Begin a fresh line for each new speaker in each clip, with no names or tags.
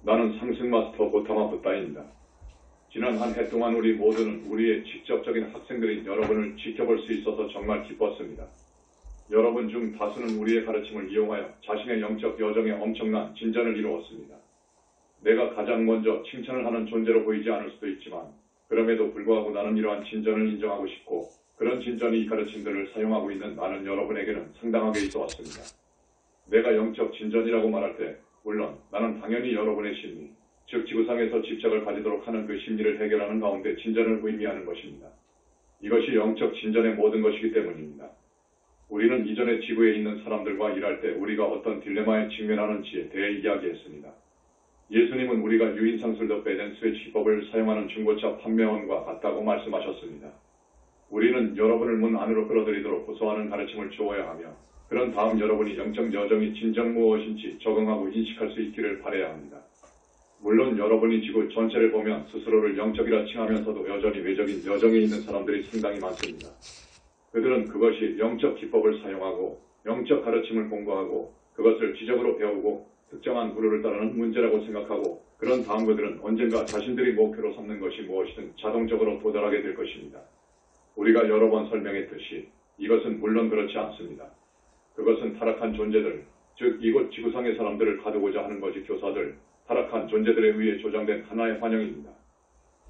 나는 상승 마스터 고타마 부타입니다. 지난 한 해 동안 우리 모두는 우리의 직접적인 학생들인 여러분을 지켜볼 수 있어서 정말 기뻤습니다. 여러분 중 다수는 우리의 가르침을 이용하여 자신의 영적 여정에 엄청난 진전을 이루었습니다. 내가 가장 먼저 칭찬을 하는 존재로 보이지 않을 수도 있지만 그럼에도 불구하고 나는 이러한 진전을 인정하고 싶고 그런 진전이 이 가르침들을 사용하고 있는 많은 여러분에게는 상당하게 있어 왔습니다. 내가 영적 진전이라고 말할 때 물론 나는 당연히 여러분의 심리, 즉 지구상에서 집착을 가지도록 하는 그 심리를 해결하는 가운데 진전을 의미하는 것입니다. 이것이 영적 진전의 모든 것이기 때문입니다. 우리는 이전에 지구에 있는 사람들과 일할 때 우리가 어떤 딜레마에 직면하는지에 대해 이야기했습니다. 예수님은 우리가 유인상술도 빼낸 스위치법을 사용하는 중고차 판매원과 같다고 말씀하셨습니다. 우리는 여러분을 문 안으로 끌어들이도록 호소하는 가르침을 주어야 하며 그런 다음 여러분이 영적 여정이 진정 무엇인지 적응하고 인식할 수 있기를 바라야 합니다. 물론 여러분이 지구 전체를 보면 스스로를 영적이라 칭하면서도 여전히 외적인 여정에 있는 사람들이 상당히 많습니다. 그들은 그것이 영적 기법을 사용하고 영적 가르침을 공부하고 그것을 지적으로 배우고 특정한 구루를 따르는 문제라고 생각하고 그런 다음 그들은 언젠가 자신들이 목표로 삼는 것이 무엇이든 자동적으로 도달하게 될 것입니다. 우리가 여러 번 설명했듯이 이것은 물론 그렇지 않습니다. 그것은 타락한 존재들, 즉 이곳 지구상의 사람들을 가두고자 하는 것이 교사들, 타락한 존재들에 의해 조장된 하나의 환영입니다.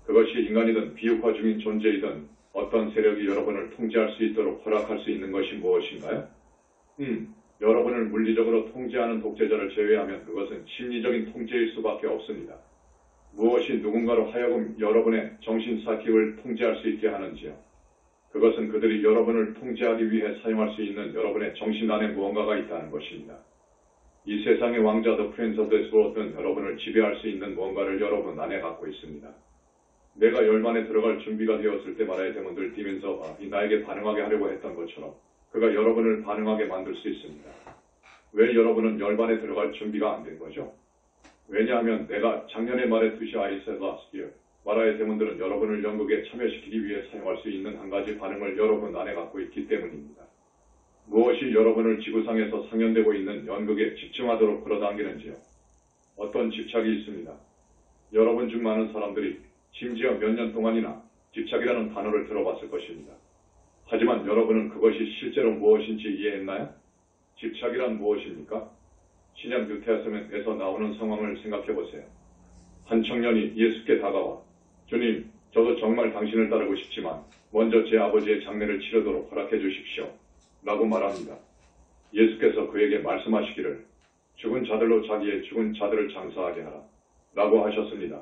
그것이 인간이든 비육화 중인 존재이든 어떤 세력이 여러분을 통제할 수 있도록 허락할 수 있는 것이 무엇인가요? 여러분을 물리적으로 통제하는 독재자를 제외하면 그것은 심리적인 통제일 수밖에 없습니다. 무엇이 누군가로 하여금 여러분의 정신사기를 통제할 수 있게 하는지요? 그것은 그들이 여러분을 통제하기 위해 사용할 수 있는 여러분의 정신 안에 무언가가 있다는 것입니다. 이 세상의 왕자 더 프린스 오브 스워드는 여러분을 지배할 수 있는 무언가를 여러분 안에 갖고 있습니다. 내가 열반에 들어갈 준비가 되었을 때 말하여 데몬들 뛰면서 나에게 반응하게 하려고 했던 것처럼 그가 여러분을 반응하게 만들 수 있습니다. 왜 여러분은 열반에 들어갈 준비가 안 된 거죠? 왜냐하면 내가 작년에 말했듯이 아이세라스기어 마라의 데몬들은 여러분을 연극에 참여시키기 위해 사용할 수 있는 한 가지 반응을 여러분 안에 갖고 있기 때문입니다. 무엇이 여러분을 지구상에서 상연되고 있는 연극에 집중하도록 끌어당기는지요? 어떤 집착이 있습니다. 여러분 중 많은 사람들이 심지어 몇 년 동안이나 집착이라는 단어를 들어봤을 것입니다. 하지만 여러분은 그것이 실제로 무엇인지 이해했나요? 집착이란 무엇입니까? 신약 뉴테스트먼트에서 나오는 상황을 생각해보세요. 한 청년이 예수께 다가와 주님, 저도 정말 당신을 따르고 싶지만 먼저 제 아버지의 장례를 치르도록 허락해 주십시오. 라고 말합니다. 예수께서 그에게 말씀하시기를 죽은 자들로 자기의 죽은 자들을 장사하게 하라. 라고 하셨습니다.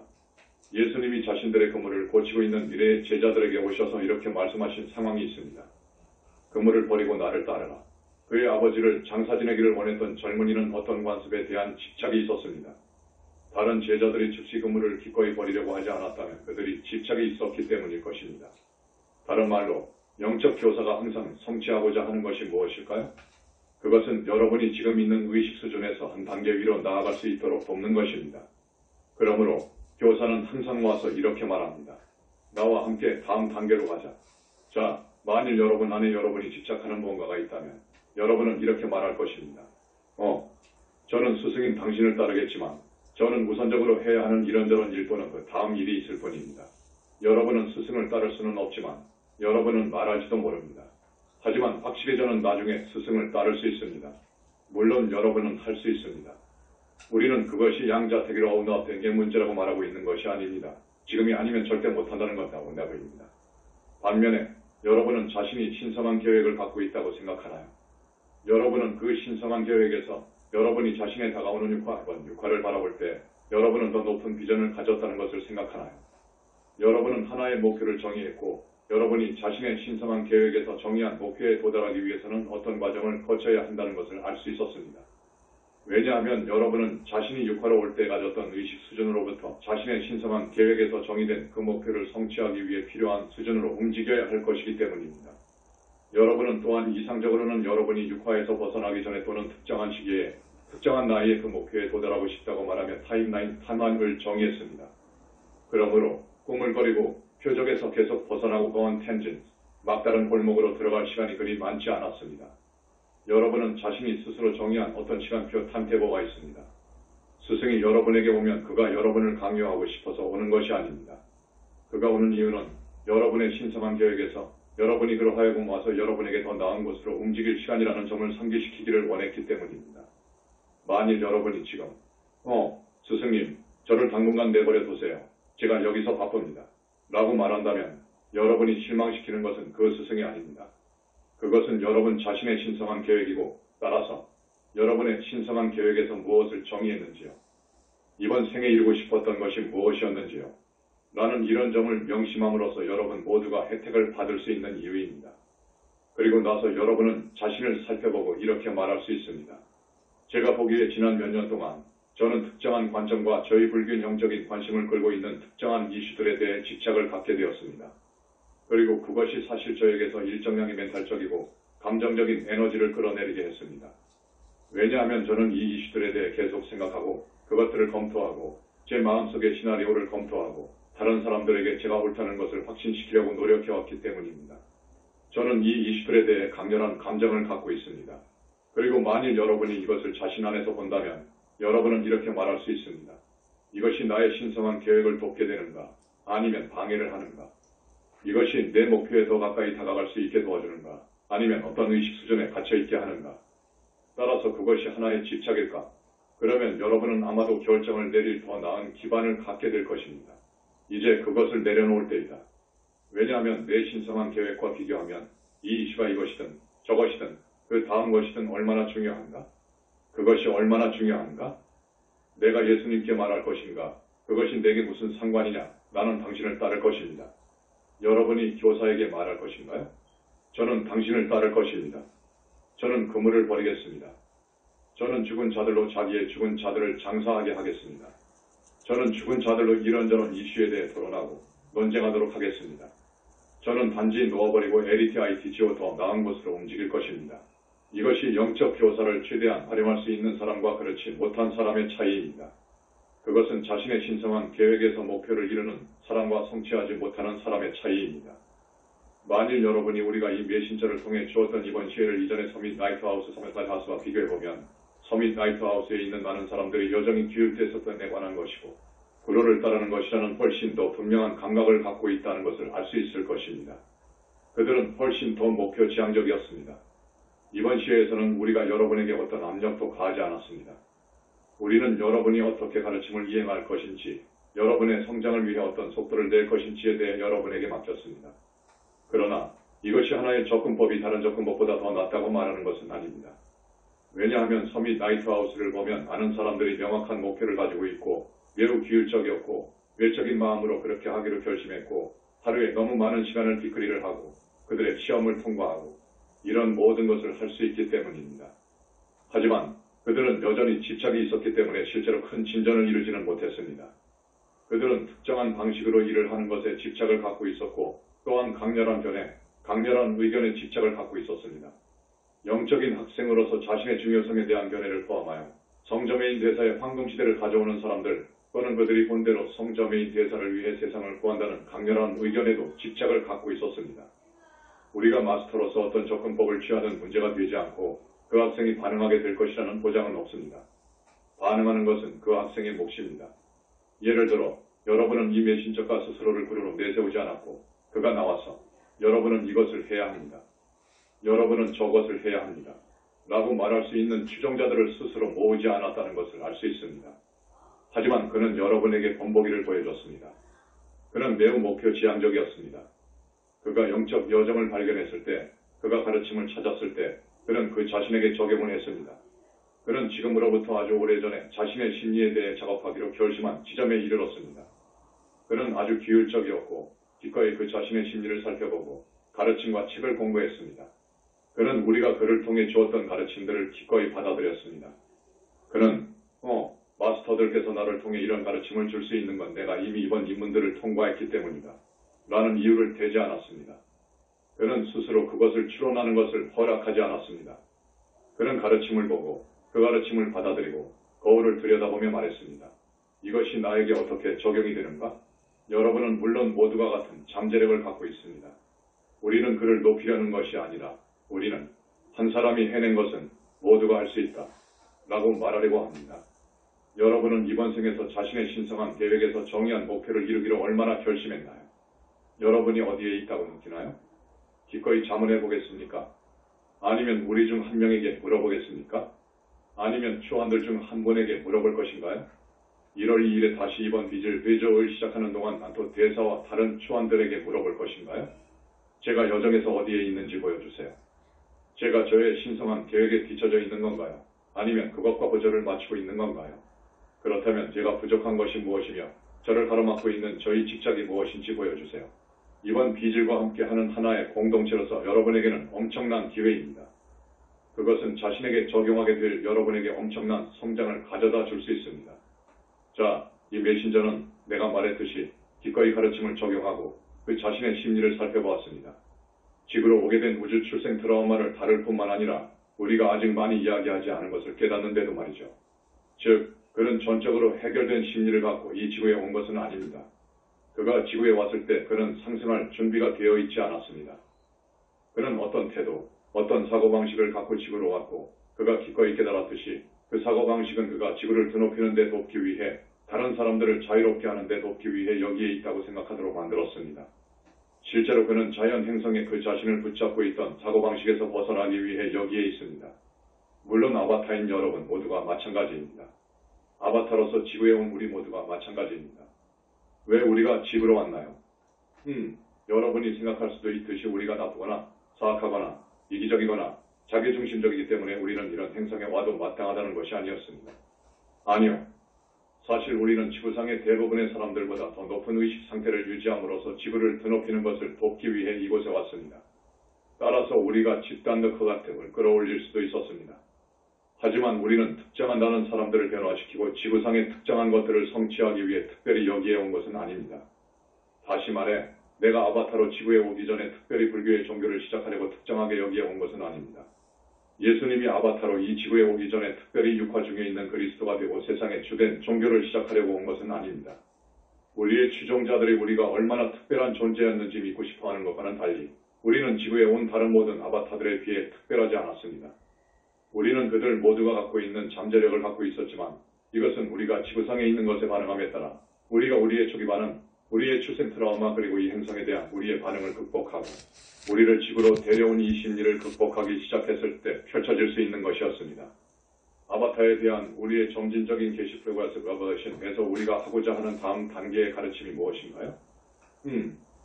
예수님이 자신들의 그물을 고치고 있는 미래의 제자들에게 오셔서 이렇게 말씀하신 상황이 있습니다. 그물을 버리고 나를 따르라. 그의 아버지를 장사 지내기를 원했던 젊은이는 어떤 관습에 대한 집착이 있었습니다. 다른 제자들이 즉시 그물을 기꺼이 버리려고 하지 않았다면 그들이 집착이 있었기 때문일 것입니다. 다른 말로 영적 교사가 항상 성취하고자 하는 것이 무엇일까요? 그것은 여러분이 지금 있는 의식 수준에서 한 단계 위로 나아갈 수 있도록 돕는 것입니다. 그러므로 교사는 항상 와서 이렇게 말합니다. 나와 함께 다음 단계로 가자. 자, 만일 여러분 안에 여러분이 집착하는 뭔가가 있다면 여러분은 이렇게 말할 것입니다. 저는 스승인 당신을 따르겠지만 저는 우선적으로 해야 하는 이런저런 일 또는 그 다음 일이 있을 뿐입니다. 여러분은 스승을 따를 수는 없지만 여러분은 말할지도 모릅니다. 하지만 확실히 저는 나중에 스승을 따를 수 있습니다. 물론 여러분은 할 수 있습니다. 우리는 그것이 양자택일로 어우나된 게 문제라고 말하고 있는 것이 아닙니다. 지금이 아니면 절대 못한다는 것이라고 내보입니다. 반면에 여러분은 자신이 신성한 계획을 갖고 있다고 생각하나요? 여러분은 그 신성한 계획에서 여러분이 자신에 다가오는 육화를 바라볼 때 여러분은 더 높은 비전을 가졌다는 것을 생각하나요? 여러분은 하나의 목표를 정의했고 여러분이 자신의 신성한 계획에서 정의한 목표에 도달하기 위해서는 어떤 과정을 거쳐야 한다는 것을 알 수 있었습니다. 왜냐하면 여러분은 자신이 육화로 올 때 가졌던 의식 수준으로부터 자신의 신성한 계획에서 정의된 그 목표를 성취하기 위해 필요한 수준으로 움직여야 할 것이기 때문입니다. 여러분은 또한 이상적으로는 여러분이 육화에서 벗어나기 전에 또는 특정한 시기에 특정한 나이에 그 목표에 도달하고 싶다고 말하며 타임라인을 정의했습니다. 그러므로 꿈을 버리고 표적에서 계속 벗어나고 거한 텐진, 막다른 골목으로 들어갈 시간이 그리 많지 않았습니다. 여러분은 자신이 스스로 정의한 어떤 시간표 탐테이블가 있습니다. 스승이 여러분에게 오면 그가 여러분을 강요하고 싶어서 오는 것이 아닙니다. 그가 오는 이유는 여러분의 신성한 계획에서 여러분이 그로 하여금 와서 여러분에게 더 나은 곳으로 움직일 시간이라는 점을 상기시키기를 원했기 때문입니다. 만일 여러분이 지금 스승님, 저를 당분간 내버려 두세요. 제가 여기서 바쁩니다. 라고 말한다면 여러분이 실망시키는 것은 그 스승이 아닙니다. 그것은 여러분 자신의 신성한 계획이고 따라서 여러분의 신성한 계획에서 무엇을 정의했는지요. 이번 생에 이루고 싶었던 것이 무엇이었는지요. 라는 이런 점을 명심함으로써 여러분 모두가 혜택을 받을 수 있는 이유입니다. 그리고 나서 여러분은 자신을 살펴보고 이렇게 말할 수 있습니다. 제가 보기에 지난 몇 년 동안 저는 특정한 관점과 저희 불균형적인 관심을 끌고 있는 특정한 이슈들에 대해 집착을 갖게 되었습니다. 그리고 그것이 사실 저에게서 일정량의 멘탈적이고 감정적인 에너지를 끌어내리게 했습니다. 왜냐하면 저는 이 이슈들에 대해 계속 생각하고 그것들을 검토하고 제 마음속의 시나리오를 검토하고 다른 사람들에게 제가 옳다는 것을 확신시키려고 노력해왔기 때문입니다. 저는 이 이슈들에 대해 강렬한 감정을 갖고 있습니다. 그리고 만일 여러분이 이것을 자신 안에서 본다면 여러분은 이렇게 말할 수 있습니다. 이것이 나의 신성한 계획을 돕게 되는가 아니면 방해를 하는가? 이것이 내 목표에 더 가까이 다가갈 수 있게 도와주는가 아니면 어떤 의식 수준에 갇혀있게 하는가? 따라서 그것이 하나의 집착일까? 그러면 여러분은 아마도 결정을 내릴 더 나은 기반을 갖게 될 것입니다. 이제 그것을 내려놓을 때이다. 왜냐하면 내 신성한 계획과 비교하면 이 이슈가 이것이든 저것이든 그 다음 것이든 얼마나 중요한가? 그것이 얼마나 중요한가? 내가 예수님께 말할 것인가? 그것이 내게 무슨 상관이냐? 나는 당신을 따를 것입니다. 여러분이 교사에게 말할 것인가요? 저는 당신을 따를 것입니다. 저는 그물을 버리겠습니다. 저는 죽은 자들로 자기의 죽은 자들을 장사하게 하겠습니다. 저는 죽은 자들로 이런저런 이슈에 대해 토론하고 논쟁하도록 하겠습니다. 저는 단지 놓아버리고 LTITGO 더 나은 곳으로 움직일 것입니다. 이것이 영적 교사를 최대한 활용할 수 있는 사람과 그렇지 못한 사람의 차이입니다. 그것은 자신의 신성한 계획에서 목표를 이루는 사람과 성취하지 못하는 사람의 차이입니다. 만일 여러분이 우리가 이 메신저를 통해 주었던 이번 시회를 이전의 서밋 나이트하우스 서밋하우스와 비교해보면 서밋 나이트하우스에 있는 많은 사람들이 여전히 교육됐었던 데 관한 것이고 그로를 따르는 것이라는 훨씬 더 분명한 감각을 갖고 있다는 것을 알 수 있을 것입니다. 그들은 훨씬 더 목표 지향적이었습니다. 이번 시회에서는 우리가 여러분에게 어떤 압력도 가하지 않았습니다. 우리는 여러분이 어떻게 가르침을 이행할 것인지, 여러분의 성장을 위해 어떤 속도를 낼 것인지에 대해 여러분에게 맡겼습니다. 그러나 이것이 하나의 접근법이 다른 접근법보다 더 낫다고 말하는 것은 아닙니다. 왜냐하면 서밋 나이트하우스를 보면 많은 사람들이 명확한 목표를 가지고 있고 매우 규율적이었고 외적인 마음으로 그렇게 하기로 결심했고 하루에 너무 많은 시간을 뒷거리를 하고 그들의 시험을 통과하고 이런 모든 것을 할 수 있기 때문입니다. 하지만 그들은 여전히 집착이 있었기 때문에 실제로 큰 진전을 이루지는 못했습니다. 그들은 특정한 방식으로 일을 하는 것에 집착을 갖고 있었고 또한 강렬한 견해, 강렬한 의견에 집착을 갖고 있었습니다. 영적인 학생으로서 자신의 중요성에 대한 견해를 포함하여 성저메인 대사의 황금시대를 가져오는 사람들 또는 그들이 본대로 성저메인 대사를 위해 세상을 구한다는 강렬한 의견에도 집착을 갖고 있었습니다. 우리가 마스터로서 어떤 접근법을 취하든 문제가 되지 않고 그 학생이 반응하게 될 것이라는 보장은 없습니다. 반응하는 것은 그 학생의 몫입니다. 예를 들어 여러분은 이 메신저가 스스로를 그루로 내세우지 않았고 그가 나와서 여러분은 이것을 해야 합니다. 여러분은 저것을 해야 합니다. 라고 말할 수 있는 추종자들을 스스로 모으지 않았다는 것을 알 수 있습니다. 하지만 그는 여러분에게 본보기를 보여줬습니다. 그는 매우 목표 지향적이었습니다. 그가 영적 여정을 발견했을 때, 그가 가르침을 찾았을 때 그는 그 자신에게 적용을 했습니다. 그는 지금으로부터 아주 오래전에 자신의 심리에 대해 작업하기로 결심한 지점에 이르렀습니다. 그는 아주 규율적이었고 기꺼이 그 자신의 심리를 살펴보고 가르침과 책을 공부했습니다. 그는 우리가 그를 통해 주었던 가르침들을 기꺼이 받아들였습니다. 그는 마스터들께서 나를 통해 이런 가르침을 줄 수 있는 건 내가 이미 이번 입문들을 통과했기 때문이다. 라는 이유를 대지 않았습니다. 그는 스스로 그것을 추론하는 것을 허락하지 않았습니다. 그는 가르침을 보고 그 가르침을 받아들이고 거울을 들여다보며 말했습니다. 이것이 나에게 어떻게 적용이 되는가? 여러분은 물론 모두가 같은 잠재력을 갖고 있습니다. 우리는 그를 높이려는 것이 아니라 우리는 한 사람이 해낸 것은 모두가 할 수 있다. 라고 말하려고 합니다. 여러분은 이번 생에서 자신의 신성한 계획에서 정의한 목표를 이루기로 얼마나 결심했나요? 여러분이 어디에 있다고 느끼나요? 기꺼이 자문해 보겠습니까? 아니면 우리 중 한 명에게 물어보겠습니까? 아니면 초안들 중 한 분에게 물어볼 것인가요? 1월 2일에 다시 이번 빚을 회조를 시작하는 동안 난또 대사와 다른 초안들에게 물어볼 것인가요? 제가 여정에서 어디에 있는지 보여주세요. 제가 저의 신성한 계획에 뒤처져 있는 건가요? 아니면 그것과 보조를 맞추고 있는 건가요? 그렇다면 제가 부족한 것이 무엇이며 저를 가로막고 있는 저희 집착이 무엇인지 보여주세요. 이번 빚을과 함께하는 하나의 공동체로서 여러분에게는 엄청난 기회입니다. 그것은 자신에게 적용하게 될 여러분에게 엄청난 성장을 가져다 줄 수 있습니다. 자, 이 메신저는 내가 말했듯이 기꺼이 가르침을 적용하고 그 자신의 심리를 살펴보았습니다. 지구로 오게 된 우주 출생 트라우마를 다룰 뿐만 아니라 우리가 아직 많이 이야기하지 않은 것을 깨닫는데도 말이죠. 즉, 그는 전적으로 해결된 심리를 갖고 이 지구에 온 것은 아닙니다. 그가 지구에 왔을 때 그는 상승할 준비가 되어 있지 않았습니다. 그는 어떤 태도, 어떤 사고방식을 갖고 지구로 왔고 그가 기꺼이 깨달았듯이 그 사고방식은 그가 지구를 드높이는 데 돕기 위해 다른 사람들을 자유롭게 하는 데 돕기 위해 여기에 있다고 생각하도록 만들었습니다. 실제로 그는 자연 행성에 그 자신을 붙잡고 있던 사고방식에서 벗어나기 위해 여기에 있습니다. 물론 아바타인 여러분 모두가 마찬가지입니다. 아바타로서 지구에 온 우리 모두가 마찬가지입니다. 왜 우리가 지구로 왔나요? 여러분이 생각할 수도 있듯이 우리가 나쁘거나 사악하거나 이기적이거나 자기중심적이기 때문에 우리는 이런 행성에 와도 마땅하다는 것이 아니었습니다. 아니요. 사실 우리는 지구상의 대부분의 사람들보다 더 높은 의식 상태를 유지함으로써 지구를 드높이는 것을 돕기 위해 이곳에 왔습니다. 따라서 우리가 집단 득허 등을 끌어올릴 수도 있었습니다. 하지만 우리는 특정한 다른 사람들을 변화시키고 지구상의 특정한 것들을 성취하기 위해 특별히 여기에 온 것은 아닙니다. 다시 말해, 내가 아바타로 지구에 오기 전에 특별히 불교의 종교를 시작하려고 특정하게 여기에 온 것은 아닙니다. 예수님이 아바타로 이 지구에 오기 전에 특별히 육화 중에 있는 그리스도가 되고 세상의 주된 종교를 시작하려고 온 것은 아닙니다. 우리의 추종자들이 우리가 얼마나 특별한 존재였는지 믿고 싶어하는 것과는 달리 우리는 지구에 온 다른 모든 아바타들에 비해 특별하지 않았습니다. 우리는 그들 모두가 갖고 있는 잠재력을 갖고 있었지만 이것은 우리가 지구상에 있는 것에 반응함에 따라 우리가 우리의 초기 반응, 우리의 출생 트라우마 그리고 이 행성에 대한 우리의 반응을 극복하고 우리를 지구로 데려온 이 심리를 극복하기 시작했을 때 펼쳐질 수 있는 것이었습니다. 아바타에 대한 우리의 점진적인 게시 프로그레스 버버션에서 우리가 하고자 하는 다음 단계의 가르침이 무엇인가요?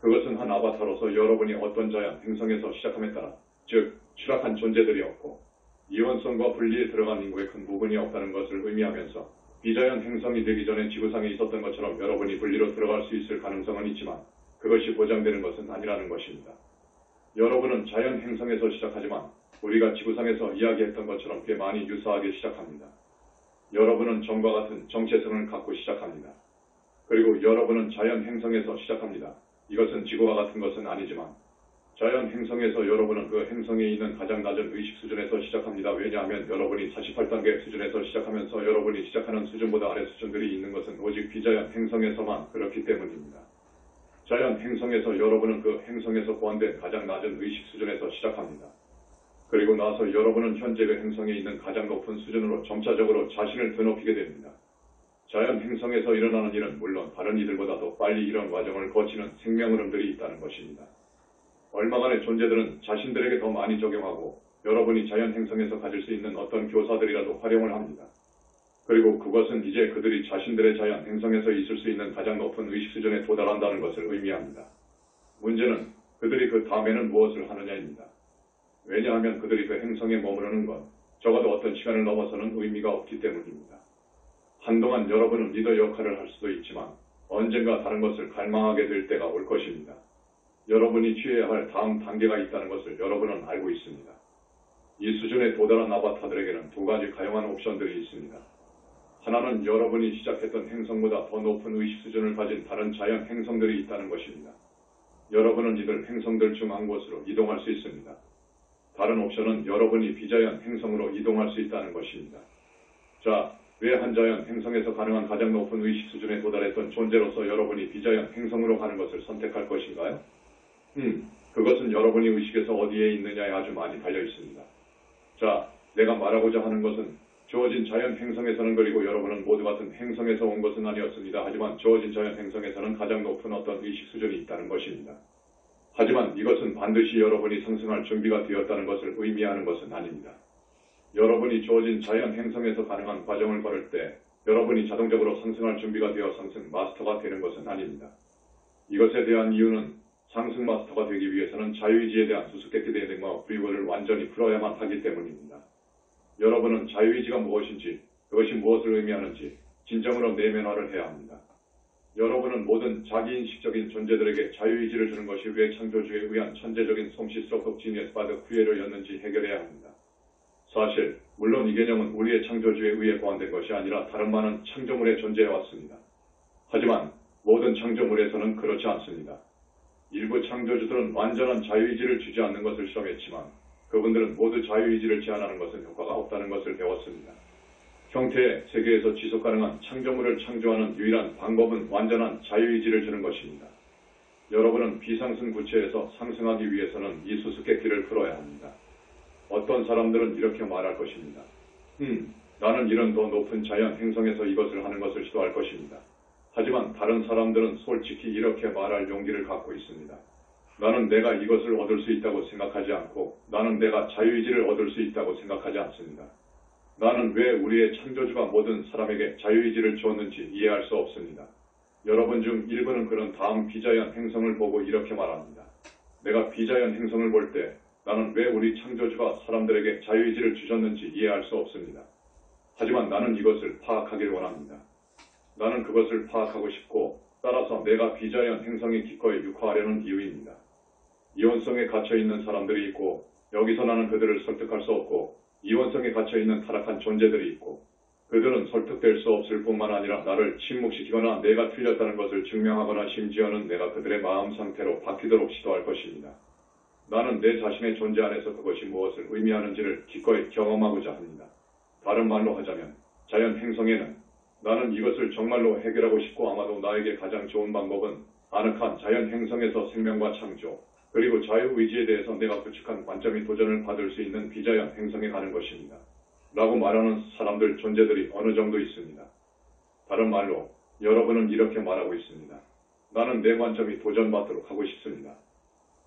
그것은 한 아바타로서 여러분이 어떤 자연 행성에서 시작함에 따라 즉 추락한 존재들이었고 이원성과 분리에 들어간 인구의 큰 부분이 없다는 것을 의미하면서 비자연 행성이 되기 전에 지구상에 있었던 것처럼 여러분이 분리로 들어갈 수 있을 가능성은 있지만 그것이 보장되는 것은 아니라는 것입니다. 여러분은 자연 행성에서 시작하지만 우리가 지구상에서 이야기했던 것처럼 꽤 많이 유사하게 시작합니다. 여러분은 점과 같은 정체성을 갖고 시작합니다. 그리고 여러분은 자연 행성에서 시작합니다. 이것은 지구와 같은 것은 아니지만 자연 행성에서 여러분은 그 행성에 있는 가장 낮은 의식 수준에서 시작합니다. 왜냐하면 여러분이 48단계 수준에서 시작하면서 여러분이 시작하는 수준보다 아래 수준들이 있는 것은 오직 비자연 행성에서만 그렇기 때문입니다. 자연 행성에서 여러분은 그 행성에서 보완된 가장 낮은 의식 수준에서 시작합니다. 그리고 나서 여러분은 현재 그 행성에 있는 가장 높은 수준으로 점차적으로 자신을 드높이게 됩니다. 자연 행성에서 일어나는 일은 물론 다른 이들보다 더 빨리 이런 과정을 거치는 생명 흐름들이 있다는 것입니다. 얼마간의 존재들은 자신들에게 더 많이 적용하고 여러분이 자연 행성에서 가질 수 있는 어떤 교사들이라도 활용을 합니다. 그리고 그것은 이제 그들이 자신들의 자연 행성에서 있을 수 있는 가장 높은 의식 수준에 도달한다는 것을 의미합니다. 문제는 그들이 그 다음에는 무엇을 하느냐입니다. 왜냐하면 그들이 그 행성에 머무르는 건 적어도 어떤 시간을 넘어서는 의미가 없기 때문입니다. 한동안 여러분은 리더 역할을 할 수도 있지만 언젠가 다른 것을 갈망하게 될 때가 올 것입니다. 여러분이 취해야 할 다음 단계가 있다는 것을 여러분은 알고 있습니다. 이 수준에 도달한 아바타들에게는 두 가지 가용한 옵션들이 있습니다. 하나는 여러분이 시작했던 행성보다 더 높은 의식 수준을 가진 다른 자연 행성들이 있다는 것입니다. 여러분은 이들 행성들 중 한 곳으로 이동할 수 있습니다. 다른 옵션은 여러분이 비자연 행성으로 이동할 수 있다는 것입니다. 자, 왜 한 자연 행성에서 가능한 가장 높은 의식 수준에 도달했던 존재로서 여러분이 비자연 행성으로 가는 것을 선택할 것인가요? 그것은 여러분이 의식에서 어디에 있느냐에 아주 많이 달려 있습니다. 자, 내가 말하고자 하는 것은 주어진 자연 행성에서는 그리고 여러분은 모두 같은 행성에서 온 것은 아니었습니다. 하지만 주어진 자연 행성에서는 가장 높은 어떤 의식 수준이 있다는 것입니다. 하지만 이것은 반드시 여러분이 상승할 준비가 되었다는 것을 의미하는 것은 아닙니다. 여러분이 주어진 자연 행성에서 가능한 과정을 걸을 때 여러분이 자동적으로 상승할 준비가 되어 상승 마스터가 되는 것은 아닙니다. 이것에 대한 이유는 상승 마스터가 되기 위해서는 자유의지에 대한 수수께끼 대응과 프리will을 완전히 풀어야만 하기 때문입니다. 여러분은 자유의지가 무엇인지, 그것이 무엇을 의미하는지 진정으로 내면화를 해야 합니다. 여러분은 모든 자기인식적인 존재들에게 자유의지를 주는 것이 왜 창조주에 의한 천재적인 솜씨 스트로크 지니어스 바드 쿠에로였는지 해결해야 합니다. 사실 물론 이 개념은 우리의 창조주에 의해 고안된 것이 아니라 다른 많은 창조물의 존재해 왔습니다. 하지만 모든 창조물에서는 그렇지 않습니다. 일부 창조주들은 완전한 자유의지를 주지 않는 것을 실험했지만 그분들은 모두 자유의지를 제한하는 것은 효과가 없다는 것을 배웠습니다. 형태의 세계에서 지속가능한 창조물을 창조하는 유일한 방법은 완전한 자유의지를 주는 것입니다. 여러분은 비상승 구체에서 상승하기 위해서는 이 수수께끼를 풀어야 합니다. 어떤 사람들은 이렇게 말할 것입니다. 나는 이런 더 높은 자연 행성에서 이것을 하는 것을 시도할 것입니다. 하지만 다른 사람들은 솔직히 이렇게 말할 용기를 갖고 있습니다. 나는 내가 이것을 얻을 수 있다고 생각하지 않고 나는 내가 자유의지를 얻을 수 있다고 생각하지 않습니다. 나는 왜 우리의 창조주가 모든 사람에게 자유의지를 주었는지 이해할 수 없습니다. 여러분 중 일부는 그런 다음 비자연 행성을 보고 이렇게 말합니다. 내가 비자연 행성을 볼 때 나는 왜 우리 창조주가 사람들에게 자유의지를 주셨는지 이해할 수 없습니다. 하지만 나는 이것을 파악하길 원합니다. 나는 그것을 파악하고 싶고 따라서 내가 비자연 행성의 기꺼이 육화하려는 이유입니다. 이원성에 갇혀있는 사람들이 있고 여기서 나는 그들을 설득할 수 없고 이원성에 갇혀있는 타락한 존재들이 있고 그들은 설득될 수 없을 뿐만 아니라 나를 침묵시키거나 내가 틀렸다는 것을 증명하거나 심지어는 내가 그들의 마음 상태로 바뀌도록 시도할 것입니다. 나는 내 자신의 존재 안에서 그것이 무엇을 의미하는지를 기꺼이 경험하고자 합니다. 다른 말로 하자면 자연 행성에는 나는 이것을 정말로 해결하고 싶고 아마도 나에게 가장 좋은 방법은 아늑한 자연 행성에서 생명과 창조 그리고 자유의지에 대해서 내가 구축한 관점이 도전을 받을 수 있는 비자연 행성에 가는 것입니다. 라고 말하는 사람들 존재들이 어느 정도 있습니다. 다른 말로 여러분은 이렇게 말하고 있습니다. 나는 내 관점이 도전받도록 하고 싶습니다.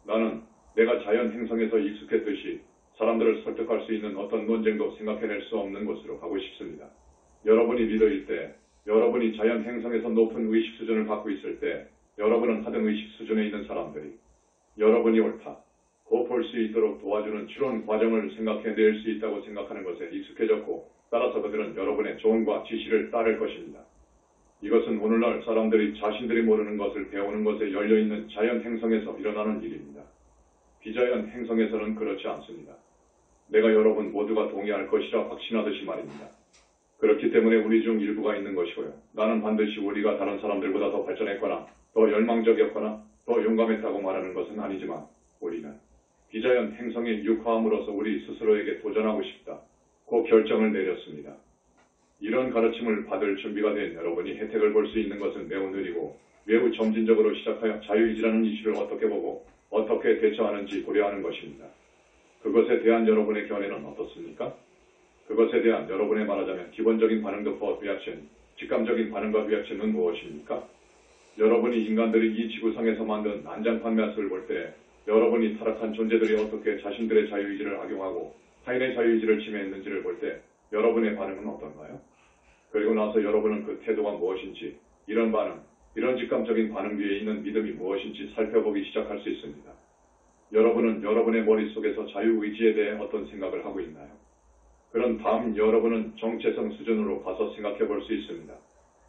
나는 내가 자연 행성에서 익숙했듯이 사람들을 설득할 수 있는 어떤 논쟁도 생각해낼 수 없는 곳으로 가고 싶습니다. 여러분이 리더일 때, 여러분이 자연 행성에서 높은 의식 수준을 갖고 있을 때, 여러분은 하등 의식 수준에 있는 사람들이 여러분이 옳다, 고 볼 수 있도록 도와주는 추론 과정을 생각해낼 수 있다고 생각하는 것에 익숙해졌고 따라서 그들은 여러분의 조언과 지시를 따를 것입니다. 이것은 오늘날 사람들이 자신들이 모르는 것을 배우는 것에 열려있는 자연 행성에서 일어나는 일입니다. 비자연 행성에서는 그렇지 않습니다. 내가 여러분 모두가 동의할 것이라 확신하듯이 말입니다. 그렇기 때문에 우리 중 일부가 있는 것이고요. 나는 반드시 우리가 다른 사람들보다 더 발전했거나 더 열망적이었거나 더 용감했다고 말하는 것은 아니지만 우리는 비자연 행성에 육화함으로써 우리 스스로에게 도전하고 싶다. 고 결정을 내렸습니다. 이런 가르침을 받을 준비가 된 여러분이 혜택을 볼 수 있는 것은 매우 느리고 매우 점진적으로 시작하여 자유의지라는 이슈를 어떻게 보고 어떻게 대처하는지 고려하는 것입니다. 그것에 대한 여러분의 견해는 어떻습니까? 그것에 대한 여러분의 말하자면 기본적인 반응도 리액션, 직감적인 반응과 리액션은 무엇입니까? 여러분이 인간들이 이 지구상에서 만든 난장판 매스를 볼 때 여러분이 타락한 존재들이 어떻게 자신들의 자유의지를 악용하고 타인의 자유의지를 침해했는지를 볼 때 여러분의 반응은 어떤가요? 그리고 나서 여러분은 그 태도가 무엇인지, 이런 반응, 이런 직감적인 반응 뒤에 있는 믿음이 무엇인지 살펴보기 시작할 수 있습니다. 여러분은 여러분의 머릿속에서 자유의지에 대해 어떤 생각을 하고 있나요? 그런 다음 여러분은 정체성 수준으로 가서 생각해 볼 수 있습니다.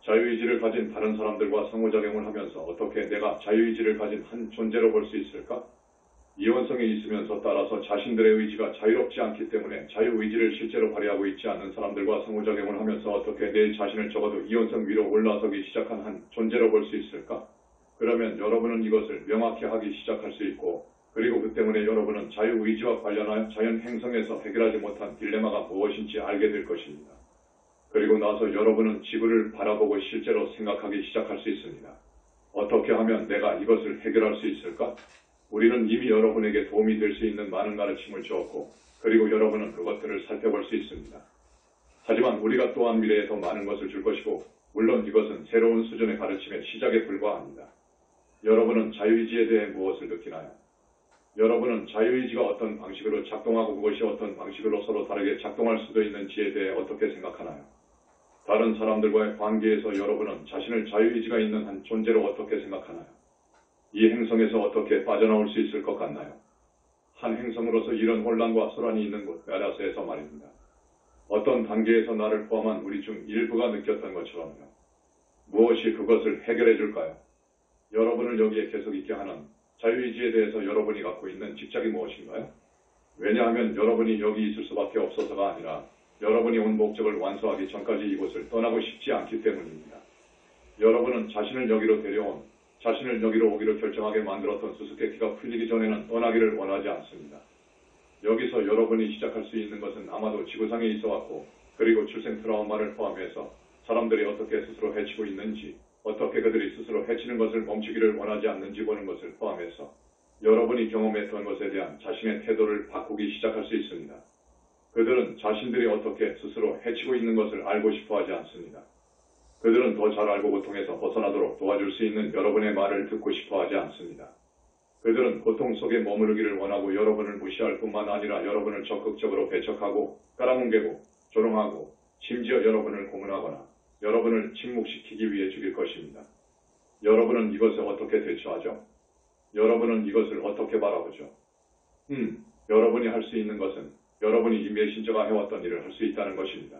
자유의지를 가진 다른 사람들과 상호작용을 하면서 어떻게 내가 자유의지를 가진 한 존재로 볼 수 있을까? 이원성에 있으면서 따라서 자신들의 의지가 자유롭지 않기 때문에 자유의지를 실제로 발휘하고 있지 않는 사람들과 상호작용을 하면서 어떻게 내 자신을 적어도 이원성 위로 올라서기 시작한 한 존재로 볼 수 있을까? 그러면 여러분은 이것을 명확히 하기 시작할 수 있고 그리고 그 때문에 여러분은 자유의지와 관련하여 자연 행성에서 해결하지 못한 딜레마가 무엇인지 알게 될 것입니다. 그리고 나서 여러분은 지구를 바라보고 실제로 생각하기 시작할 수 있습니다. 어떻게 하면 내가 이것을 해결할 수 있을까? 우리는 이미 여러분에게 도움이 될 수 있는 많은 가르침을 주었고 그리고 여러분은 그것들을 살펴볼 수 있습니다. 하지만 우리가 또한 미래에 더 많은 것을 줄 것이고, 물론 이것은 새로운 수준의 가르침의 시작에 불과합니다. 여러분은 자유의지에 대해 무엇을 느끼나요? 여러분은 자유의지가 어떤 방식으로 작동하고 그것이 어떤 방식으로 서로 다르게 작동할 수도 있는지에 대해 어떻게 생각하나요? 다른 사람들과의 관계에서 여러분은 자신을 자유의지가 있는 한 존재로 어떻게 생각하나요? 이 행성에서 어떻게 빠져나올 수 있을 것 같나요? 한 행성으로서 이런 혼란과 소란이 있는 곳 메라스에서 말입니다. 어떤 단계에서 나를 포함한 우리 중 일부가 느꼈던 것처럼요. 무엇이 그것을 해결해 줄까요? 여러분을 여기에 계속 있게 하는 자유의지에 대해서 여러분이 갖고 있는 집착이 무엇인가요? 왜냐하면 여러분이 여기 있을 수밖에 없어서가 아니라 여러분이 온 목적을 완수하기 전까지 이곳을 떠나고 싶지 않기 때문입니다. 여러분은 자신을 여기로 데려온, 자신을 여기로 오기로 결정하게 만들었던 수수께끼가 풀리기 전에는 떠나기를 원하지 않습니다. 여기서 여러분이 시작할 수 있는 것은 아마도 지구상에 있어왔고, 그리고 출생 트라우마를 포함해서 사람들이 어떻게 스스로 해치고 있는지, 어떻게 그들이 스스로 해치는 것을 멈추기를 원하지 않는지 보는 것을 포함해서 여러분이 경험했던 것에 대한 자신의 태도를 바꾸기 시작할 수 있습니다. 그들은 자신들이 어떻게 스스로 해치고 있는 것을 알고 싶어 하지 않습니다. 그들은 더 잘 알고 고통에서 벗어나도록 도와줄 수 있는 여러분의 말을 듣고 싶어 하지 않습니다. 그들은 고통 속에 머무르기를 원하고 여러분을 무시할 뿐만 아니라 여러분을 적극적으로 배척하고 깔아뭉개고 조롱하고 심지어 여러분을 고문하거나 여러분을 침묵시키기 위해 죽일 것입니다. 여러분은 이것에 어떻게 대처하죠? 여러분은 이것을 어떻게 바라보죠? 여러분이 할 수 있는 것은 여러분이 이 메신저가 해왔던 일을 할 수 있다는 것입니다.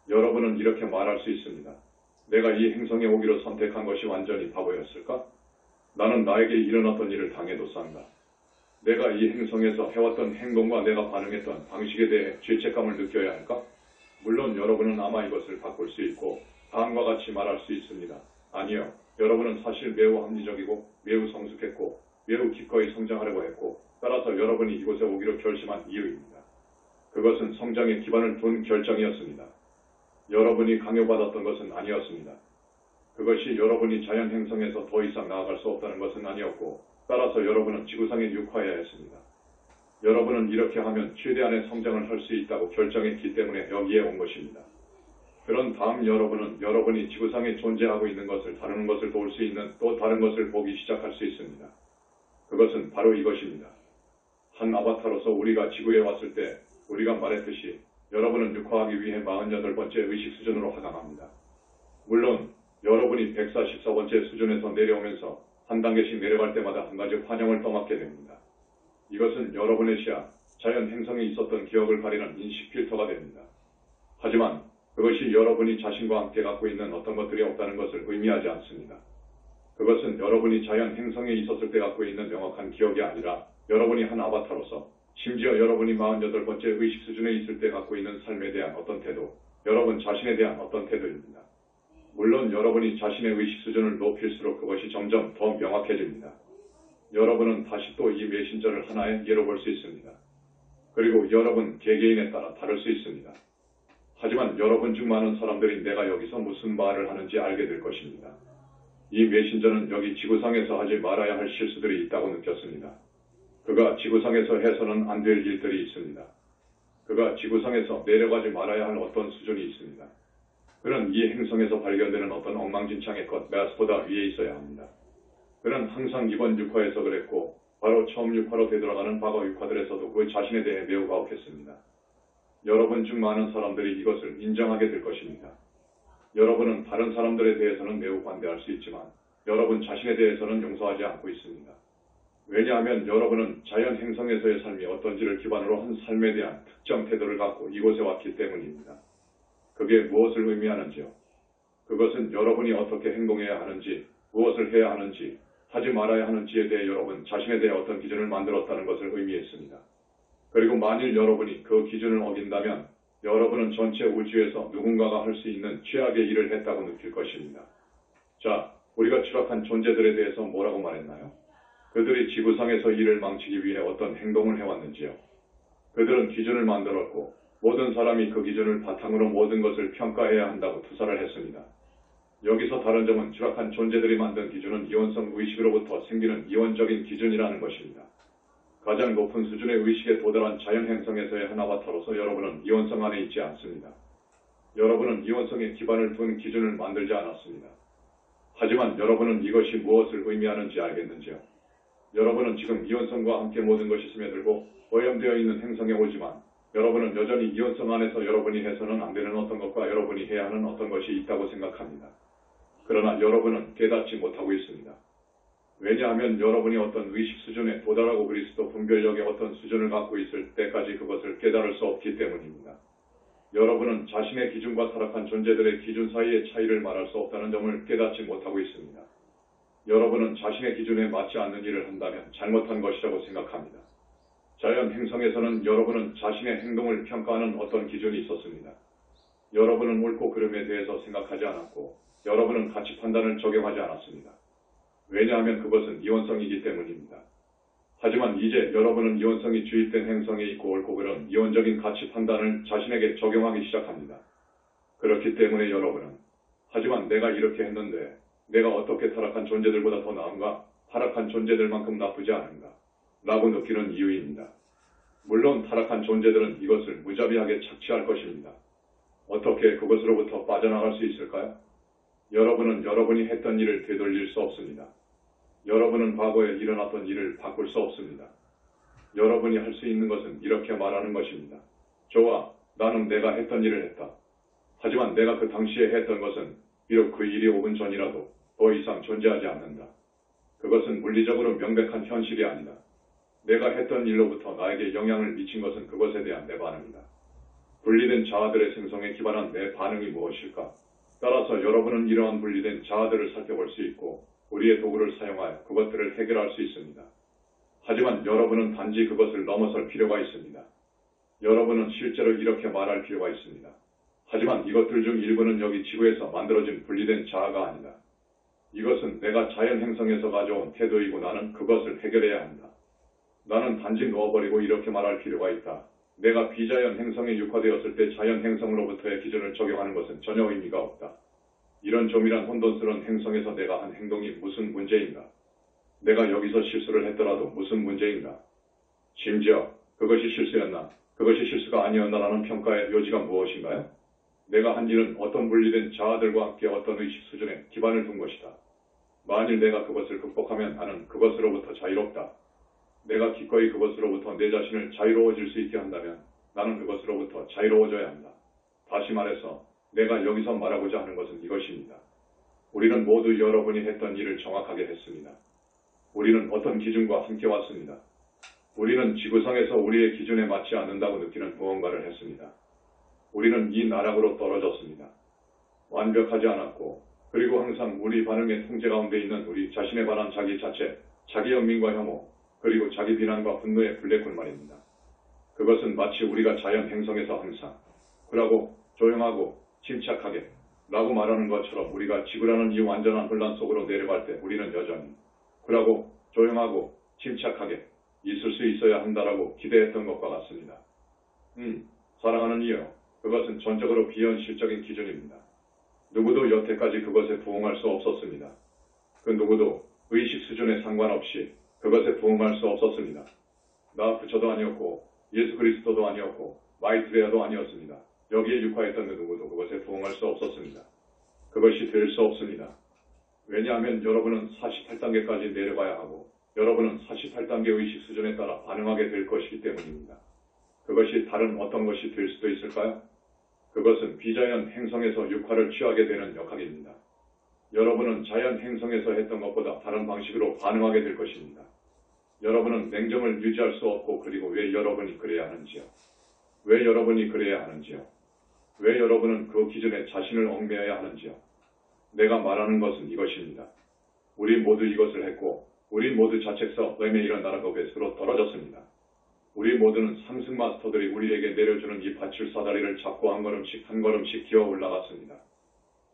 여러분은 이렇게 말할 수 있습니다. 내가 이 행성에 오기로 선택한 것이 완전히 바보였을까? 나는 나에게 일어났던 일을 당해도 싼다. 내가 이 행성에서 해왔던 행동과 내가 반응했던 방식에 대해 죄책감을 느껴야 할까? 물론 여러분은 아마 이것을 바꿀 수 있고 다음과 같이 말할 수 있습니다. 아니요. 여러분은 사실 매우 합리적이고 매우 성숙했고 매우 기꺼이 성장하려고 했고 따라서 여러분이 이곳에 오기로 결심한 이유입니다. 그것은 성장의 기반을 둔 결정이었습니다. 여러분이 강요받았던 것은 아니었습니다. 그것이 여러분이 자연 행성에서 더 이상 나아갈 수 없다는 것은 아니었고 따라서 여러분은 지구상에 육화해야 했습니다. 여러분은 이렇게 하면 최대한의 성장을 할 수 있다고 결정했기 때문에 여기에 온 것입니다. 그런 다음 여러분은 여러분이 지구상에 존재하고 있는 것을 다루는 것을 도울 수 있는 또 다른 것을 보기 시작할 수 있습니다. 그것은 바로 이것입니다. 한 아바타로서 우리가 지구에 왔을 때 우리가 말했듯이 여러분은 육화하기 위해 48번째 의식 수준으로 하강합니다. 물론 여러분이 144번째 수준에서 내려오면서 한 단계씩 내려갈 때마다 한 가지 환영을 떠맡게 됩니다. 이것은 여러분의 시야, 자연 행성에 있었던 기억을 가리는 인식 필터가 됩니다. 하지만 그것이 여러분이 자신과 함께 갖고 있는 어떤 것들이 없다는 것을 의미하지 않습니다. 그것은 여러분이 자연 행성에 있었을 때 갖고 있는 명확한 기억이 아니라 여러분이 한 아바타로서 심지어 여러분이 48번째 의식 수준에 있을 때 갖고 있는 삶에 대한 어떤 태도, 여러분 자신에 대한 어떤 태도입니다. 물론 여러분이 자신의 의식 수준을 높일수록 그것이 점점 더 명확해집니다. 여러분은 다시 또 이 메신저를 하나의 예로 볼 수 있습니다. 그리고 여러분 개개인에 따라 다를 수 있습니다. 하지만 여러분 중 많은 사람들이 내가 여기서 무슨 말을 하는지 알게 될 것입니다. 이 메신저는 여기 지구상에서 하지 말아야 할 실수들이 있다고 느꼈습니다. 그가 지구상에서 해서는 안 될 일들이 있습니다. 그가 지구상에서 내려가지 말아야 할 어떤 수준이 있습니다. 그는 이 행성에서 발견되는 어떤 엉망진창의 것, 메아스보다 위에 있어야 합니다. 그는 항상 이번 6화에서 그랬고 바로 처음 6화로 되돌아가는 과거 6화들에서도 그 자신에 대해 매우 가혹했습니다. 여러분 중 많은 사람들이 이것을 인정하게 될 것입니다. 여러분은 다른 사람들에 대해서는 매우 관대할 수 있지만 여러분 자신에 대해서는 용서하지 않고 있습니다. 왜냐하면 여러분은 자연 행성에서의 삶이 어떤지를 기반으로 한 삶에 대한 특정 태도를 갖고 이곳에 왔기 때문입니다. 그게 무엇을 의미하는지요? 그것은 여러분이 어떻게 행동해야 하는지, 무엇을 해야 하는지, 하지 말아야 하는지에 대해 여러분 자신에 대해 어떤 기준을 만들었다는 것을 의미했습니다. 그리고 만일 여러분이 그 기준을 어긴다면 여러분은 전체 우주에서 누군가가 할 수 있는 최악의 일을 했다고 느낄 것입니다. 자, 우리가 추락한 존재들에 대해서 뭐라고 말했나요? 그들이 지구상에서 일을 망치기 위해 어떤 행동을 해왔는지요. 그들은 기준을 만들었고 모든 사람이 그 기준을 바탕으로 모든 것을 평가해야 한다고 투사를 했습니다. 여기서 다른 점은 추락한 존재들이 만든 기준은 이원성 의식으로부터 생기는 이원적인 기준이라는 것입니다. 가장 높은 수준의 의식에 도달한 자연 행성에서의 한 아바타로서 여러분은 이원성 안에 있지 않습니다. 여러분은 이원성에 기반을 둔 기준을 만들지 않았습니다. 하지만 여러분은 이것이 무엇을 의미하는지 알겠는지요? 여러분은 지금 이원성과 함께 모든 것이 스며들고 오염되어 있는 행성에 오지만 여러분은 여전히 이원성 안에서 여러분이 해서는 안 되는 어떤 것과 여러분이 해야 하는 어떤 것이 있다고 생각합니다. 그러나 여러분은 깨닫지 못하고 있습니다. 왜냐하면 여러분이 어떤 의식 수준에 도달하고 그리스도 분별력의 어떤 수준을 갖고 있을 때까지 그것을 깨달을 수 없기 때문입니다. 여러분은 자신의 기준과 타락한 존재들의 기준 사이의 차이를 말할 수 없다는 점을 깨닫지 못하고 있습니다. 여러분은 자신의 기준에 맞지 않는 일을 한다면 잘못한 것이라고 생각합니다. 자연 행성에서는 여러분은 자신의 행동을 평가하는 어떤 기준이 있었습니다. 여러분은 옳고 그름에 대해서 생각하지 않았고 여러분은 가치 판단을 적용하지 않았습니다. 왜냐하면 그것은 이원성이기 때문입니다. 하지만 이제 여러분은 이원성이 주입된 행성에 있고 옳고 그름 이원적인 가치 판단을 자신에게 적용하기 시작합니다. 그렇기 때문에 여러분은 하지만 내가 이렇게 했는데 내가 어떻게 타락한 존재들보다 더 나은가? 타락한 존재들만큼 나쁘지 않은가? 라고 느끼는 이유입니다. 물론 타락한 존재들은 이것을 무자비하게 착취할 것입니다. 어떻게 그것으로부터 빠져나갈 수 있을까요? 여러분은 여러분이 했던 일을 되돌릴 수 없습니다. 여러분은 과거에 일어났던 일을 바꿀 수 없습니다. 여러분이 할 수 있는 것은 이렇게 말하는 것입니다. 좋아, 나는 내가 했던 일을 했다. 하지만 내가 그 당시에 했던 것은 비록 그 일이 5분 전이라도 더 이상 존재하지 않는다. 그것은 물리적으로 명백한 현실이 아니다. 내가 했던 일로부터 나에게 영향을 미친 것은 그것에 대한 내 반응이다. 분리된 자아들의 생성에 기반한 내 반응이 무엇일까? 따라서 여러분은 이러한 분리된 자아들을 살펴볼 수 있고 우리의 도구를 사용하여 그것들을 해결할 수 있습니다. 하지만 여러분은 단지 그것을 넘어설 필요가 있습니다. 여러분은 실제로 이렇게 말할 필요가 있습니다. 하지만 이것들 중 일부는 여기 지구에서 만들어진 분리된 자아가 아니다. 이것은 내가 자연 행성에서 가져온 태도이고 나는 그것을 해결해야 한다. 나는 단지 놓아버리고 이렇게 말할 필요가 있다. 내가 비자연 행성에 육화되었을 때 자연 행성으로부터의 기준을 적용하는 것은 전혀 의미가 없다. 이런 조밀한 혼돈스러운 행성에서 내가 한 행동이 무슨 문제인가? 내가 여기서 실수를 했더라도 무슨 문제인가? 심지어 그것이 실수였나? 그것이 실수가 아니었나라는 평가의 요지가 무엇인가요? 내가 한 일은 어떤 분리된 자아들과 함께 어떤 의식 수준에 기반을 둔 것이다. 만일 내가 그것을 극복하면 나는 그것으로부터 자유롭다. 내가 기꺼이 그것으로부터 내 자신을 자유로워질 수 있게 한다면 나는 그것으로부터 자유로워져야 한다. 다시 말해서 내가 여기서 말하고자 하는 것은 이것입니다. 우리는 모두 여러분이 했던 일을 정확하게 했습니다. 우리는 어떤 기준과 함께 왔습니다. 우리는 지구상에서 우리의 기준에 맞지 않는다고 느끼는 무언가를 했습니다. 우리는 이 나락으로 떨어졌습니다. 완벽하지 않았고 그리고 항상 우리 반응의 통제 가운데 있는 우리 자신에 관한 자기 자체, 자기 연민과 혐오, 그리고 자기 비난과 분노의 블랙홀 말입니다. 그것은 마치 우리가 자연 행성에서 항상 쿨하고 조용하고 침착하게 라고 말하는 것처럼 우리가 지구라는 이 완전한 혼란 속으로 내려갈 때 우리는 여전히 쿨하고 조용하고 침착하게 있을 수 있어야 한다라고 기대했던 것과 같습니다. 사랑하는 이유, 그것은 전적으로 비현실적인 기준입니다. 누구도 여태까지 그것에 부응할 수 없었습니다. 그 누구도 의식 수준에 상관없이 그것에 부응할 수 없었습니다. 나 부처도 아니었고 예수 그리스도도 아니었고 마이트레아도 아니었습니다. 여기에 육화했던 그 누구도 그것에 부응할 수 없었습니다. 그것이 될 수 없습니다. 왜냐하면 여러분은 48단계까지 내려가야 하고 여러분은 48단계 의식 수준에 따라 반응하게 될 것이기 때문입니다. 그것이 다른 어떤 것이 될 수도 있을까요? 그것은 비자연 행성에서 육화를 취하게 되는 역학입니다. 여러분은 자연 행성에서 했던 것보다 다른 방식으로 반응하게 될 것입니다. 여러분은 냉정을 유지할 수 없고 그리고 왜 여러분이 그래야 하는지요? 왜 여러분이 그래야 하는지요? 왜 여러분은 그 기준에 자신을 얽매여야 하는지요? 내가 말하는 것은 이것입니다. 우리 모두 이것을 했고 우리 모두 자책서 의미이런 나라가 베스로 떨어졌습니다. 우리 모두는 상승 마스터들이 우리에게 내려주는 이 밧줄 사다리를 잡고 한 걸음씩 기어 올라갔습니다.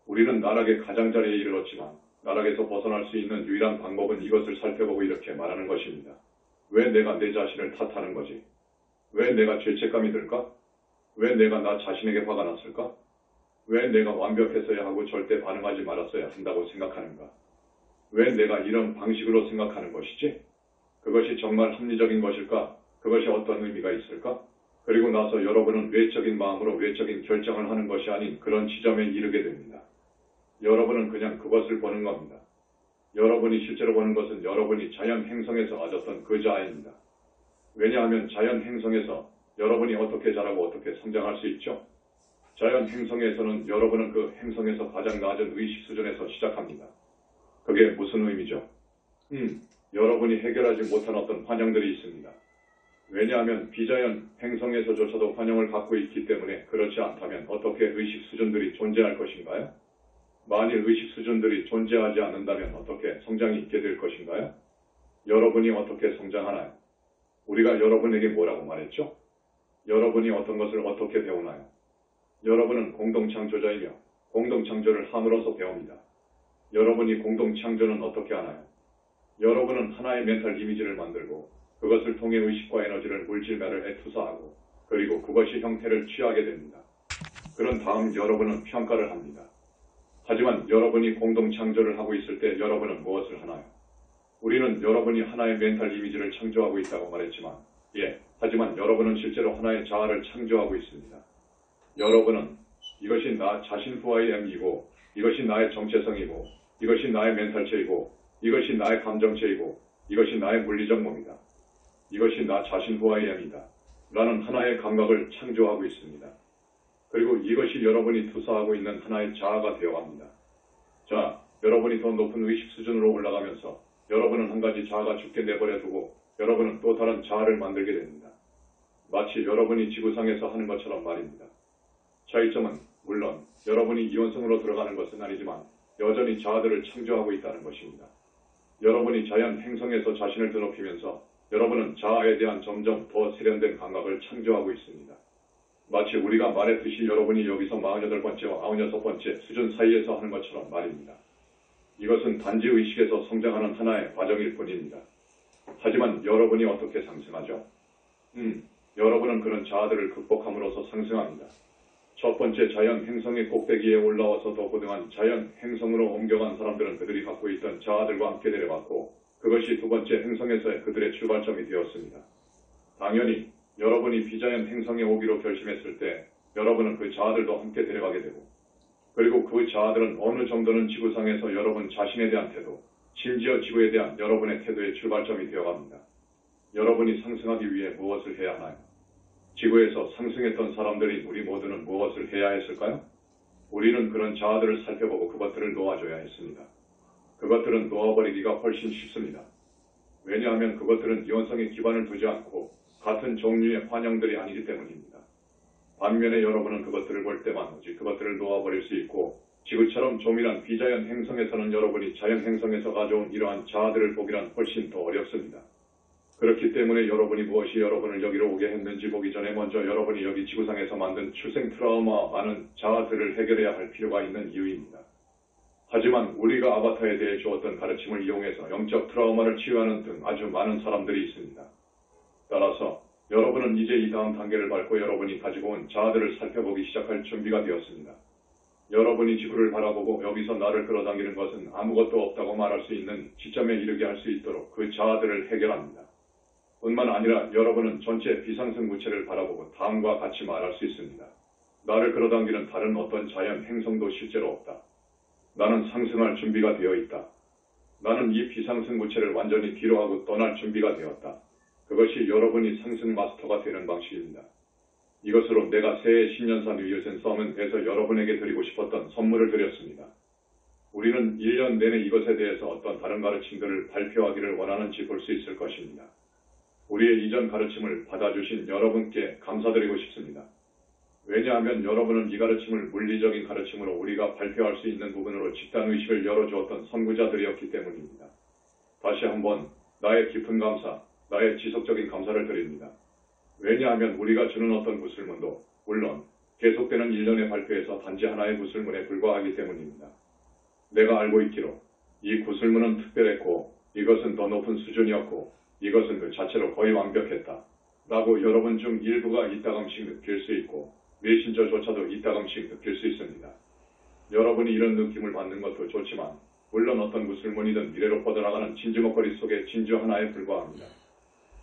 우리는 나락의 가장자리에 이르렀지만 나락에서 벗어날 수 있는 유일한 방법은 이것을 살펴보고 이렇게 말하는 것입니다. 왜 내가 내 자신을 탓하는 거지? 왜 내가 죄책감이 들까? 왜 내가 나 자신에게 화가 났을까? 왜 내가 완벽했어야 하고 절대 반응하지 말았어야 한다고 생각하는가? 왜 내가 이런 방식으로 생각하는 것이지? 그것이 정말 합리적인 것일까? 그것이 어떤 의미가 있을까? 그리고 나서 여러분은 외적인 마음으로 외적인 결정을 하는 것이 아닌 그런 지점에 이르게 됩니다. 여러분은 그냥 그것을 보는 겁니다. 여러분이 실제로 보는 것은 여러분이 자연 행성에서 가졌던 그 자아입니다. 왜냐하면 자연 행성에서 여러분이 어떻게 자라고 어떻게 성장할 수 있죠? 자연 행성에서는 여러분은 그 행성에서 가장 낮은 의식 수준에서 시작합니다. 그게 무슨 의미죠? 여러분이 해결하지 못한 어떤 환영들이 있습니다. 왜냐하면 비자연 행성에서조차도 환영을 갖고 있기 때문에 그렇지 않다면 어떻게 의식 수준들이 존재할 것인가요? 만일 의식 수준들이 존재하지 않는다면 어떻게 성장이 있게 될 것인가요? 여러분이 어떻게 성장하나요? 우리가 여러분에게 뭐라고 말했죠? 여러분이 어떤 것을 어떻게 배우나요? 여러분은 공동창조자이며 공동창조를 함으로써 배웁니다. 여러분이 공동창조는 어떻게 하나요? 여러분은 하나의 멘탈 이미지를 만들고 그것을 통해 의식과 에너지를 물질매를 투사하고 그리고 그것이 형태를 취하게 됩니다. 그런 다음 여러분은 평가를 합니다. 하지만 여러분이 공동창조를 하고 있을 때 여러분은 무엇을 하나요? 우리는 여러분이 하나의 멘탈 이미지를 창조하고 있다고 말했지만 하지만 여러분은 실제로 하나의 자아를 창조하고 있습니다. 여러분은 이것이 나 자신 후아이엠이고 이것이 나의 정체성이고 이것이 나의 멘탈체이고 이것이 나의 감정체이고 이것이 나의 물리적 몸이다. 이것이 나 자신 후아이엠이다. 라는 하나의 감각을 창조하고 있습니다. 그리고 이것이 여러분이 투사하고 있는 하나의 자아가 되어갑니다. 자, 여러분이 더 높은 의식 수준으로 올라가면서 여러분은 한 가지 자아가 죽게 내버려 두고 여러분은 또 다른 자아를 만들게 됩니다. 마치 여러분이 지구상에서 하는 것처럼 말입니다. 차이점은 물론 여러분이 이원성으로 들어가는 것은 아니지만 여전히 자아들을 창조하고 있다는 것입니다. 여러분이 자연 행성에서 자신을 드높이면서 여러분은 자아에 대한 점점 더 세련된 감각을 창조하고 있습니다. 마치 우리가 말했듯이 여러분이 여기서 48번째와 96번째 수준 사이에서 하는 것처럼 말입니다. 이것은 단지 의식에서 성장하는 하나의 과정일 뿐입니다. 하지만 여러분이 어떻게 상승하죠? 여러분은 그런 자아들을 극복함으로써 상승합니다. 첫 번째 자연 행성의 꼭대기에 올라와서 더 고등한 자연 행성으로 옮겨간 사람들은 그들이 갖고 있던 자아들과 함께 내려갔고 그것이 두 번째 행성에서의 그들의 출발점이 되었습니다. 당연히 여러분이 비자연 행성에 오기로 결심했을 때 여러분은 그 자아들도 함께 데려가게 되고 그리고 그 자아들은 어느 정도는 지구상에서 여러분 자신에 대한 태도, 심지어 지구에 대한 여러분의 태도의 출발점이 되어갑니다. 여러분이 상승하기 위해 무엇을 해야 하나요? 지구에서 상승했던 사람들인 우리 모두는 무엇을 해야 했을까요? 우리는 그런 자아들을 살펴보고 그것들을 놓아줘야 했습니다. 그것들은 놓아버리기가 훨씬 쉽습니다. 왜냐하면 그것들은 이원성에 기반을 두지 않고 같은 종류의 환영들이 아니기 때문입니다. 반면에 여러분은 그것들을 볼 때만 오직 그것들을 놓아버릴 수 있고 지구처럼 조밀한 비자연 행성에서는 여러분이 자연 행성에서 가져온 이러한 자아들을 보기란 훨씬 더 어렵습니다. 그렇기 때문에 여러분이 무엇이 여러분을 여기로 오게 했는지 보기 전에 먼저 여러분이 여기 지구상에서 만든 출생 트라우마와 많은 자아들을 해결해야 할 필요가 있는 이유입니다. 하지만 우리가 아바타에 대해 주었던 가르침을 이용해서 영적 트라우마를 치유하는 등 아주 많은 사람들이 있습니다. 따라서 여러분은 이제 이 다음 단계를 밟고 여러분이 가지고 온 자아들을 살펴보기 시작할 준비가 되었습니다. 여러분이 지구를 바라보고 여기서 나를 끌어당기는 것은 아무것도 없다고 말할 수 있는 지점에 이르게 할 수 있도록 그 자아들을 해결합니다. 뿐만 아니라 여러분은 전체 비상승 무체를 바라보고 다음과 같이 말할 수 있습니다. 나를 끌어당기는 다른 어떤 자연 행성도 실제로 없다. 나는 상승할 준비가 되어 있다. 나는 이 비상승 무체를 완전히 뒤로 하고 떠날 준비가 되었다. 그것이 여러분이 상승 마스터가 되는 방식입니다. 이것으로 내가 새해 신년사 뉴이어센 서밋에서 여러분에게 드리고 싶었던 선물을 드렸습니다. 우리는 1년 내내 이것에 대해서 어떤 다른 가르침들을 발표하기를 원하는지 볼 수 있을 것입니다. 우리의 이전 가르침을 받아주신 여러분께 감사드리고 싶습니다. 왜냐하면 여러분은 이 가르침을 물리적인 가르침으로 우리가 발표할 수 있는 부분으로 집단의식을 열어주었던 선구자들이었기 때문입니다. 다시 한번 나의 깊은 감사, 나의 지속적인 감사를 드립니다. 왜냐하면 우리가 주는 어떤 구슬문도 물론 계속되는 일련의 발표에서 단지 하나의 구슬문에 불과하기 때문입니다. 내가 알고 있기로 이 구슬문은 특별했고 이것은 더 높은 수준이었고 이것은 그 자체로 거의 완벽했다. 라고 여러분 중 일부가 이따금씩 느낄 수 있고 메신저조차도 이따금씩 느낄 수 있습니다. 여러분이 이런 느낌을 받는 것도 좋지만 물론 어떤 구슬문이든 미래로 뻗어나가는 진주 먹거리 속의 진주 하나에 불과합니다.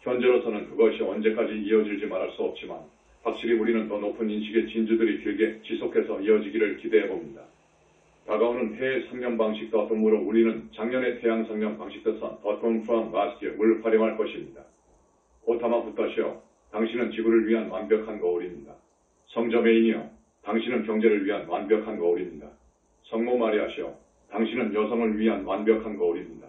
현재로서는 그것이 언제까지 이어질지 말할 수 없지만 확실히 우리는 더 높은 인식의 진주들이 길게 지속해서 이어지기를 기대해봅니다. 다가오는 해외 상념 방식과 동무로 우리는 작년의 태양 상념 방식 뜻한 Bottom from last year을 활용할 것입니다. 오타마 부타시오, 당신은 지구를 위한 완벽한 거울입니다. 성저 메인이여, 당신은 경제를 위한 완벽한 거울입니다. 성모 마리아시오, 당신은 여성을 위한 완벽한 거울입니다.